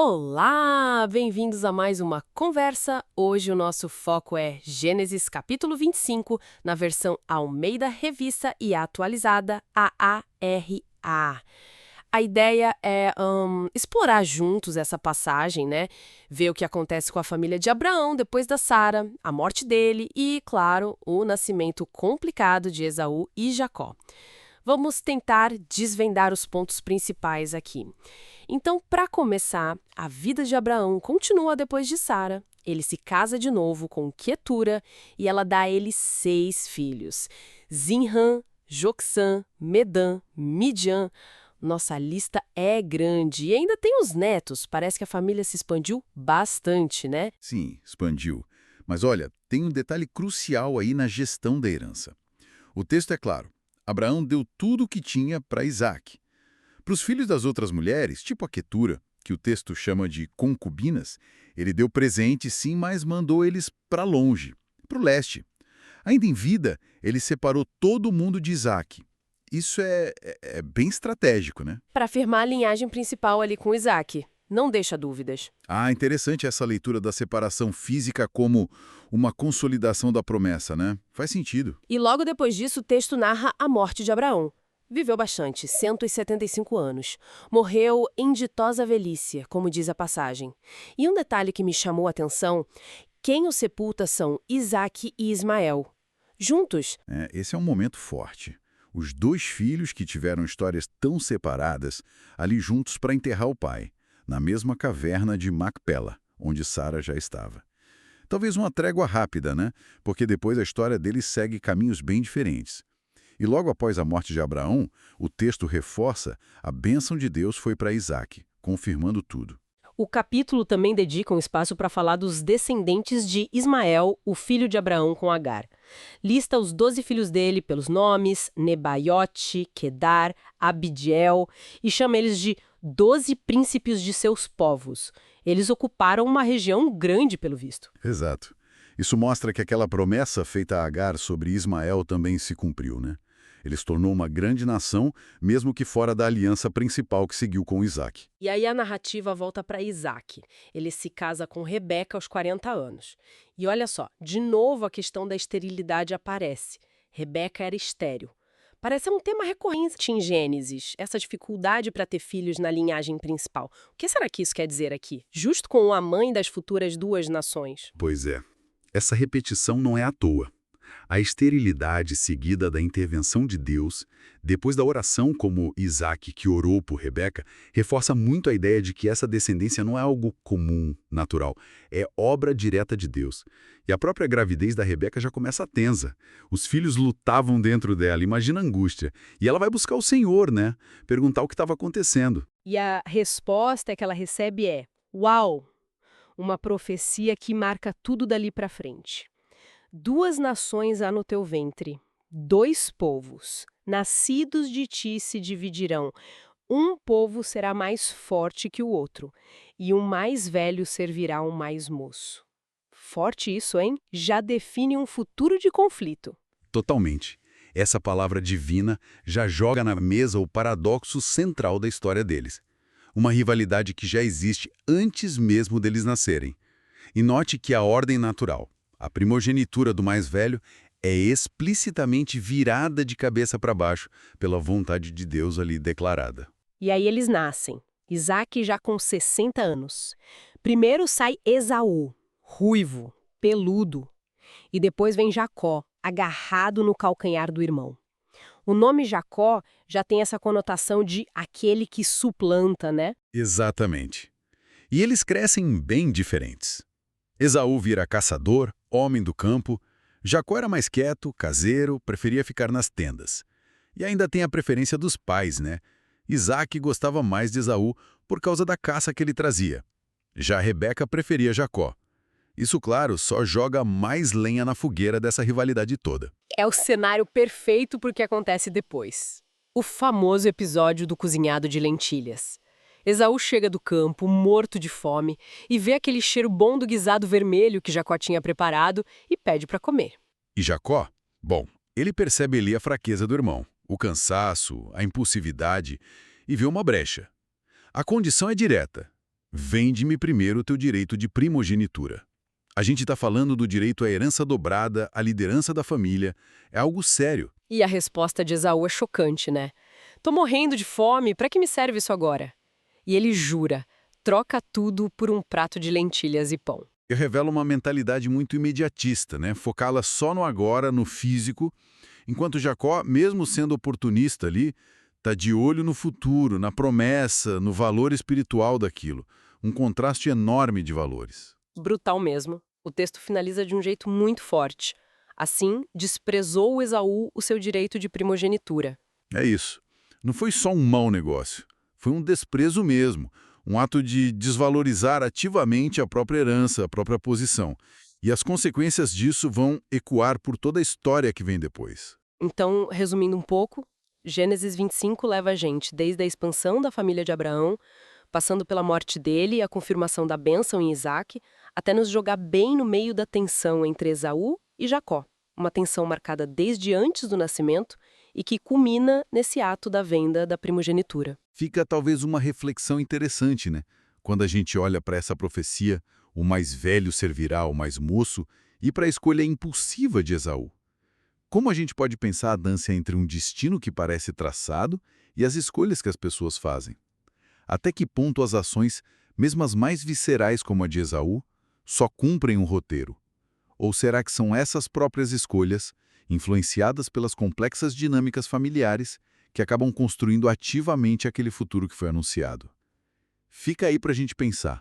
Olá, bem-vindos a mais uma conversa. Hoje o nosso foco é Gênesis capítulo 25, na versão Almeida Revista e Atualizada, AARA. A ideia é explorar juntos essa passagem, né? Ver o que acontece com a família de Abraão depois da Sara, a morte dele e, claro, o nascimento complicado de Esaú e Jacó. Vamos tentar desvendar os pontos principais aqui. Então, para começar, a vida de Abraão continua depois de Sara. Ele se casa de novo com Quetura e ela dá a ele 6 filhos. Zinram, Joksã, Medã, Midian. Nossa lista é grande. E ainda tem os netos. Parece que a família se expandiu bastante, né? Sim, expandiu. Mas olha, tem um detalhe crucial aí na gestão da herança. O texto é claro. Abraão deu tudo o que tinha para Isaac. Para os filhos das outras mulheres, tipo a Quetura, que o texto chama de concubinas, ele deu presente sim, mas mandou eles para longe, para o leste. Ainda em vida, ele separou todo mundo de Isaac. Isso é bem estratégico, né? Para afirmar a linhagem principal ali com Isaac. Não deixa dúvidas. Ah, interessante essa leitura da separação física como uma consolidação da promessa, né? Faz sentido. E logo depois disso, o texto narra a morte de Abraão. Viveu bastante, 175 anos. Morreu em ditosa velhice, como diz a passagem. E um detalhe que me chamou a atenção, quem o sepulta são Isaque e Ismael. Juntos, Esse é um momento forte. Os dois filhos que tiveram histórias tão separadas, ali juntos para enterrar o pai, na mesma caverna de Macpela, onde Sara já estava. Talvez uma trégua rápida, né? Porque depois a história deles segue caminhos bem diferentes. E logo após a morte de Abraão, o texto reforça a bênção de Deus foi para Isaac, confirmando tudo. o capítulo também dedica um espaço para falar dos descendentes de Ismael, o filho de Abraão com Agar. Lista os 12 filhos dele pelos nomes, Nebaiote, Quedar, Abidiel, e chama eles de 12 príncipes de seus povos. Eles ocuparam uma região grande, pelo visto. Exato. Isso mostra que aquela promessa feita a Agar sobre Ismael também se cumpriu, né? Ele se tornou uma grande nação, mesmo que fora da aliança principal que seguiu com Isaac. E aí a narrativa volta para Isaac. Ele se casa com Rebeca aos 40 anos. E olha só, de novo a questão da esterilidade aparece. Rebeca era estéril. Parece um tema recorrente em Gênesis, essa dificuldade para ter filhos na linhagem principal. O que será que isso quer dizer aqui? Justo com a mãe das futuras duas nações. Pois é. Essa repetição não é à toa. A esterilidade seguida da intervenção de Deus, depois da oração como Isaac que orou por Rebeca, reforça muito a ideia de que essa descendência não é algo comum, natural, é obra direta de Deus. E a própria gravidez da Rebeca já começa tensa. Os filhos lutavam dentro dela, imagina a angústia. E ela vai buscar o Senhor, né? Perguntar o que estava acontecendo. E a resposta que ela recebe é: Uau! Uma profecia que marca tudo dali para frente. 2 nações há no teu ventre, 2 povos, nascidos de ti se dividirão. Um povo será mais forte que o outro, e um mais velho servirá um mais moço. Forte isso, hein? Já define um futuro de conflito. Totalmente. Essa palavra divina já joga na mesa o paradoxo central da história deles. Uma rivalidade que já existe antes mesmo deles nascerem. E note que a ordem natural, a primogenitura do mais velho, é explicitamente virada de cabeça para baixo pela vontade de Deus ali declarada. E aí eles nascem. Isaac já com 60 anos. Primeiro sai Esaú, ruivo, peludo. E depois vem Jacó, agarrado no calcanhar do irmão. O nome Jacó já tem essa conotação de aquele que suplanta, né? Exatamente. E eles crescem bem diferentes. Esaú vira caçador, homem do campo. Jacó era mais quieto, caseiro, preferia ficar nas tendas. E ainda tem a preferência dos pais, né? Isaac gostava mais de Esaú por causa da caça que ele trazia. Já Rebeca preferia Jacó. Isso, claro, só joga mais lenha na fogueira dessa rivalidade toda. É o cenário perfeito para o que acontece depois. O famoso episódio do cozinhado de lentilhas. Esaú chega do campo, morto de fome, e vê aquele cheiro bom do guisado vermelho que Jacó tinha preparado e pede para comer. E Jacó? Bom, ele percebe ali a fraqueza do irmão, o cansaço, a impulsividade, e vê uma brecha. A condição é direta. Vende-me primeiro o teu direito de primogenitura. A gente está falando do direito à herança dobrada, à liderança da família. É algo sério. E a resposta de Esaú é chocante, né? Tô morrendo de fome, pra que me serve isso agora? E ele jura, troca tudo por um prato de lentilhas e pão. E revela uma mentalidade muito imediatista, né? Focá-la só no agora, no físico, enquanto Jacó, mesmo sendo oportunista ali, está de olho no futuro, na promessa, no valor espiritual daquilo. Um contraste enorme de valores. Brutal mesmo. O texto finaliza de um jeito muito forte. Assim, desprezou Esaú o seu direito de primogenitura. É isso. Não foi só um mau negócio. Foi um desprezo mesmo. Um ato de desvalorizar ativamente a própria herança, a própria posição. E as consequências disso vão ecoar por toda a história que vem depois. Então, resumindo um pouco, Gênesis 25 leva a gente desde a expansão da família de Abraão, passando pela morte dele e a confirmação da bênção em Isaac, até nos jogar bem no meio da tensão entre Esaú e Jacó. Uma tensão marcada desde antes do nascimento e que culmina nesse ato da venda da primogenitura. Fica talvez uma reflexão interessante, né? Quando a gente olha para essa profecia, o mais velho servirá ao mais moço, e para a escolha impulsiva de Esaú. Como a gente pode pensar a dança entre um destino que parece traçado e as escolhas que as pessoas fazem? Até que ponto as ações, mesmo as mais viscerais como a de Esaú, só cumprem um roteiro? Ou será que são essas próprias escolhas, influenciadas pelas complexas dinâmicas familiares, que acabam construindo ativamente aquele futuro que foi anunciado? Fica aí para a gente pensar.